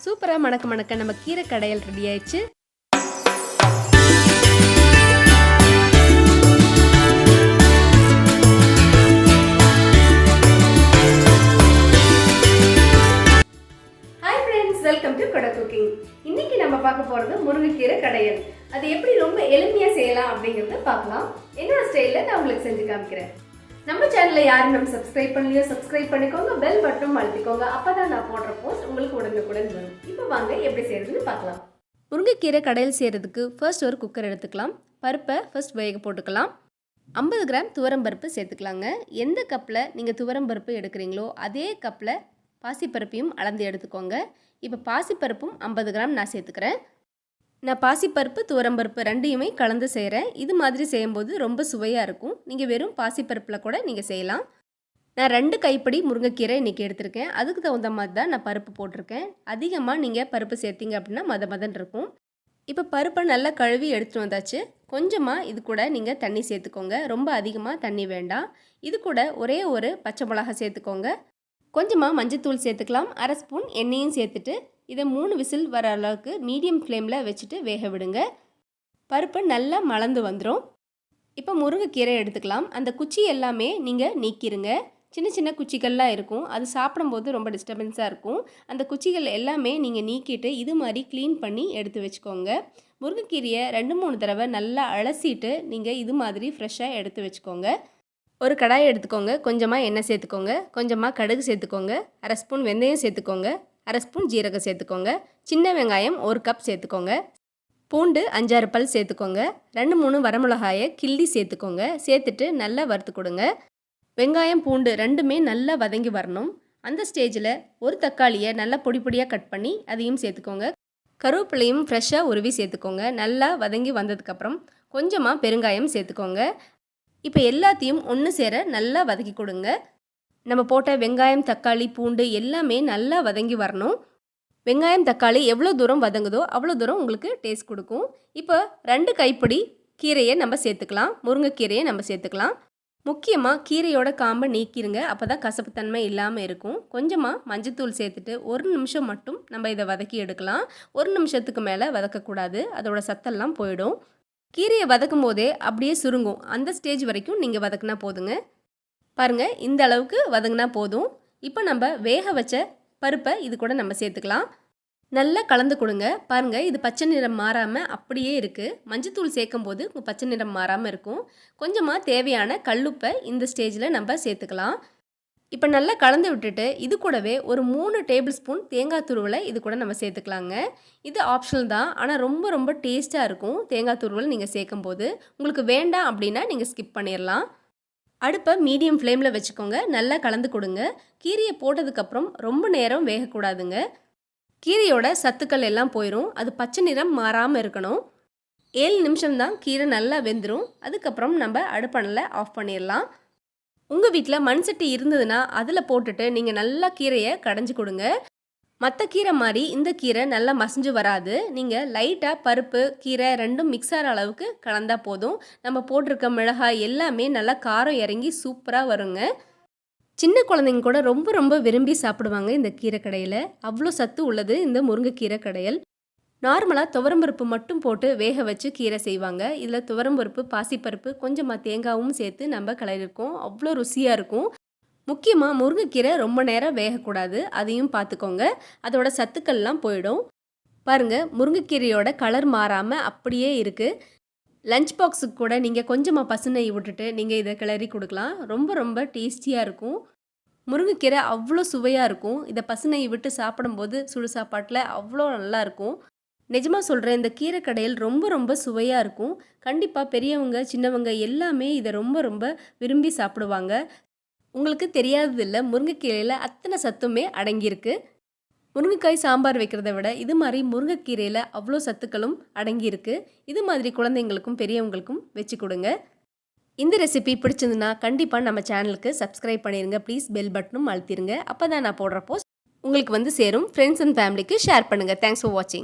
சூப்பரா மணக்க மணக்க நம்ம கீரை கடையல் ரெடி ஆயிடுச்சு. Hi friends, welcome to Kodak cooking. இன்னைக்கு நம்ம பார்க்க போறது முருங்கைக்கீரை கடையல். அது எப்படி ரொம்ப எளிமையா செய்யலாம் அப்படிங்கறத பார்க்கலாம். என்னோட ஸ்டைல்ல நான் உங்களுக்கு செஞ்சு காமிக்கிறேன். நம்ம சேனலை யாரும் நம்ம சப்ஸ்கிரைப் பண்ணலையோ சப்ஸ்கிரைப் பண்ணிக்கோங்க, பெல் பட்டனும் அழுத்திக்கோங்க. அப்பதான் நான் போடுற போஸ்ட் உங்களுக்கு உடனுக்குடன் வரும். இப்போ வாங்க எப்படி செய்யறதுன்னு பார்க்கலாம். முருங்கைக்கீரை கடையல் செய்யறதுக்கு ஃபர்ஸ்ட் ஒரு குக்கர் எடுத்துக்கலாம். பருப்பை ஃபர்ஸ்ட் வேக போட்டுக்கலாம். 50 கிராம் துவரம்பருப்பு சேர்த்துக்கலாங்க. எந்த கப்பில் நீங்கள் துவரம்பருப்பு எடுக்கிறீங்களோ அதே கப்பில் பாசிப்பருப்பையும் அளந்து எடுத்துக்கோங்க. இப்போ பாசிப்பருப்பும் 50 கிராம் நான் சேர்த்துக்கிறேன். நான் பாசிப்பருப்பு துவரம்பருப்பு ரெண்டையுமே கலந்து செய்கிறேன். இது மாதிரி செய்யும்போது ரொம்ப சுவையாக இருக்கும். நீங்கள் வெறும் பாசிப்பருப்பில் கூட நீங்கள் செய்யலாம். நான் 2 கைப்பிடி முருங்கைக்கீரை இன்றைக்கி எடுத்திருக்கேன். அதுக்கு தகுந்த மாதிரி தான் நான் பருப்பு போட்டிருக்கேன். அதிகமாக நீங்கள் பருப்பு சேர்த்திங்க அப்படின்னா மதன் இருக்கும். இப்போ பருப்பை நல்லா கழுவி எடுத்துகிட்டு வந்தாச்சு. கொஞ்சமாக இது கூட நீங்கள் தண்ணி சேர்த்துக்கோங்க. ரொம்ப அதிகமாக தண்ணி வேண்டாம். இது கூட ஒரே ஒரு பச்சை மிளகா சேர்த்துக்கோங்க. கொஞ்சமாக மஞ்சத்தூள் சேர்த்துக்கலாம். 1/2 ஸ்பூன் எண்ணெயும் சேர்த்துட்டு இதை 3 விசில் வர அளவுக்கு மீடியம் ஃப்ளேமில் வச்சுட்டு வேக விடுங்க. பருப்பு நல்லா மலர்ந்து வந்துடும். இப்போ முருங்கைக்கீரை எடுத்துக்கலாம். அந்த குச்சி எல்லாமே நீங்கள் நீக்கிடுங்க. சின்ன சின்ன குச்சிகள்லாம் இருக்கும், அது சாப்பிடும்போது ரொம்ப டிஸ்டர்பன்ஸாக இருக்கும். அந்த குச்சிகள் எல்லாமே நீங்கள் நீக்கிட்டு இது மாதிரி க்ளீன் பண்ணி எடுத்து வச்சுக்கோங்க. முருங்கைக்கீரையை 2-3 தடவை நல்லா அலசிட்டு நீங்கள் இது மாதிரி ஃப்ரெஷ்ஷாக எடுத்து வச்சுக்கோங்க. ஒரு கடாயை எடுத்துக்கோங்க. கொஞ்சமாக எண்ணெய் சேர்த்துக்கோங்க. கொஞ்சமாக கடுகு சேர்த்துக்கோங்க. 1/2 ஸ்பூன் வெந்தயம் சேர்த்துக்கோங்க. 1/2 ஸ்பூன் ஜீரகம் சேர்த்துக்கோங்க. சின்ன வெங்காயம் 1 கப் சேர்த்துக்கோங்க. பூண்டு 5-6 பல் சேர்த்துக்கோங்க. 2-3 வரமிளகாயை கிள்ளி சேர்த்துக்கோங்க. சேர்த்துட்டு நல்லா வறுத்து கொடுங்க. வெங்காயம் பூண்டு ரெண்டுமே நல்லா வதங்கி வரணும். அந்த ஸ்டேஜில் ஒரு தக்காளியை நல்லா பொடி பொடியாக கட் பண்ணி அதையும் சேர்த்துக்கோங்க. கருவேப்பிலையும் ஃப்ரெஷ்ஷாக உருவி சேர்த்துக்கோங்க. நல்லா வதங்கி வந்ததுக்கப்புறம் கொஞ்சமாக பெருங்காயம் சேர்த்துக்கோங்க. இப்போ எல்லாத்தையும் ஒன்று சேர நல்லா வதக்கி கொடுங்க. நம்ம போட்ட வெங்காயம் தக்காளி பூண்டு எல்லாமே நல்லா வதங்கி வரணும். வெங்காயம் தக்காளி எவ்வளோ தூரம் வதங்குதோ அவ்வளோ தூரம் உங்களுக்கு டேஸ்ட் கொடுக்கும். இப்போ 2 கைப்பிடி கீரையை நம்ம சேர்த்துக்கலாம். முருங்கைக்கீரையை நம்ம சேர்த்துக்கலாம். முக்கியமாக கீரையோட காம்பை நீக்கிருங்க. அப்போ தான் கசப்புத்தன்மை இல்லாமல் இருக்கும். கொஞ்சமாக மஞ்சத்தூள் சேர்த்துட்டு 1 நிமிஷம் மட்டும் நம்ம இதை வதக்கி எடுக்கலாம். 1 நிமிஷத்துக்கு மேலே வதக்கக்கூடாது, அதோட சத்தெல்லாம் போயிடும். கீரையை வதக்கும் போதே அப்படியே சுருங்கும். அந்த ஸ்டேஜ் வரைக்கும் நீங்கள் வதக்குனா போதுங்க. பாருங்கள், இந்த அளவுக்கு வதங்கினா போதும். இப்போ நம்ம வேக வச்ச பருப்பை இது கூட நம்ம சேர்த்துக்கலாம். நல்லா கலந்து கொடுங்க. பாருங்கள், இது பச்சை நிறம் மாறாமல் அப்படியே இருக்குது. மஞ்சத்தூள் சேர்க்கும் போது பச்சை நிறம் மாறாமல் இருக்கும். கொஞ்சமாக தேவையான கல்லுப்பை இந்த ஸ்டேஜில் நம்ம சேர்த்துக்கலாம். இப்போ நல்லா கலந்து விட்டுட்டு இது கூடவே ஒரு 3 டேபிள் ஸ்பூன் தேங்காய் துருவலை இது கூட நம்ம சேர்த்துக்கலாங்க. இது ஆப்ஷனல் தான், ஆனால் ரொம்ப ரொம்ப டேஸ்ட்டாக இருக்கும் தேங்காய் துருவல் நீங்கள் சேர்க்கும் போது. உங்களுக்கு வேண்டாம் அப்படின்னா நீங்கள் ஸ்கிப் பண்ணிடலாம். அடுப்பை மீடியம் ஃப்ளேமில் வச்சுக்கோங்க. நல்லா கலந்து கொடுங்க. கீரையை போட்டதுக்கப்புறம் ரொம்ப நேரம் வேகக்கூடாதுங்க. கீரையோட சத்துக்கள் எல்லாம் போயிடும். அது பச்சை நிறம் மாறாமல் இருக்கணும். 7 நிமிஷம்தான் கீரை நல்லா வெந்துடும். அதுக்கப்புறம் நம்ம அடுப்பணலை ஆஃப் பண்ணிடலாம். உங்கள் வீட்டில் மண் சட்டி இருந்ததுன்னா அதில் போட்டுட்டு நீங்கள் நல்லா கீரையை கடைஞ்சி கொடுங்க. மற்ற கீரை மாதிரி இந்த கீரை நல்லா மசிஞ்சு வராது. நீங்கள் லைட்டாக பருப்பு கீரை ரெண்டும் மிக்ஸ் ஆகிற அளவுக்கு கலந்தால் போதும். நம்ம போட்டிருக்க மிளகாய் எல்லாமே நல்லா காரம் இறங்கி சூப்பராக வருங்க. சின்ன குழந்தைங்க கூட ரொம்ப ரொம்ப விரும்பி சாப்பிடுவாங்க இந்த கீரை கடையில். அவ்வளோ சத்து உள்ளது இந்த முருங்கைக்கீரை கடையல். நார்மலாக துவரம்பருப்பு மட்டும் போட்டு வேக வச்சு கீரை செய்வாங்க. இதில் துவரம்பருப்பு பாசிப்பருப்பு கொஞ்சமாக தேங்காயும் சேர்த்து நம்ம கலரிருக்கோம். அவ்வளோ ருசியாக இருக்கும். முக்கியமாக முருங்கைக்கீரை ரொம்ப நேரம் வேகக்கூடாது, அதையும் பார்த்துக்கோங்க. அதோட சத்துக்கள்லாம் போயிடும். பாருங்கள், முருங்கைக்கீரையோட கலர் மாறாமல் அப்படியே இருக்குது. லஞ்ச் பாக்ஸுக்கு கூட நீங்கள் கொஞ்சமாக பசுநெய் விட்டுட்டு நீங்கள் இதை கிளறி கொடுக்கலாம். ரொம்ப ரொம்ப டேஸ்டியாக இருக்கும். முருங்கைக்கீரை அவ்வளோ சுவையாக இருக்கும். இதை பசுநெய் விட்டு சாப்பிடும்போது சுடு சாப்பாட்டில் அவ்வளோ நல்லாயிருக்கும். நிஜமாக சொல்கிறேன், இந்த கீரை கடையில் ரொம்ப ரொம்ப சுவையாக இருக்கும். கண்டிப்பாக பெரியவங்க சின்னவங்க எல்லாமே இதை ரொம்ப ரொம்ப விரும்பி சாப்பிடுவாங்க. உங்களுக்கு தெரியாததில்லை, முருங்கைக்கீரையில் அத்தனை சத்துமே அடங்கியிருக்கு. முருங்கைக்காய் சாம்பார் வைக்கிறத விட இது மாதிரி முருங்கைக்கீரையில் அவ்வளோ சத்துக்களும் அடங்கியிருக்கு. இது மாதிரி குழந்தைங்களுக்கும் பெரியவங்களுக்கும் வச்சு கொடுங்க. இந்த ரெசிபி பிடிச்சிருந்துன்னா கண்டிப்பாக நம்ம சேனலுக்கு சப்ஸ்கிரைப் பண்ணிடுங்க. ப்ளீஸ் பெல் பட்டனும் அழுத்திடுங்க. அப்போ தான் நான் போடுற போஸ்ட் உங்களுக்கு வந்து சேரும். ஃப்ரெண்ட்ஸ் அண்ட் ஃபேமிலிக்கு ஷேர் பண்ணுங்கள். தேங்க்ஸ் ஃபார் வாட்சிங்.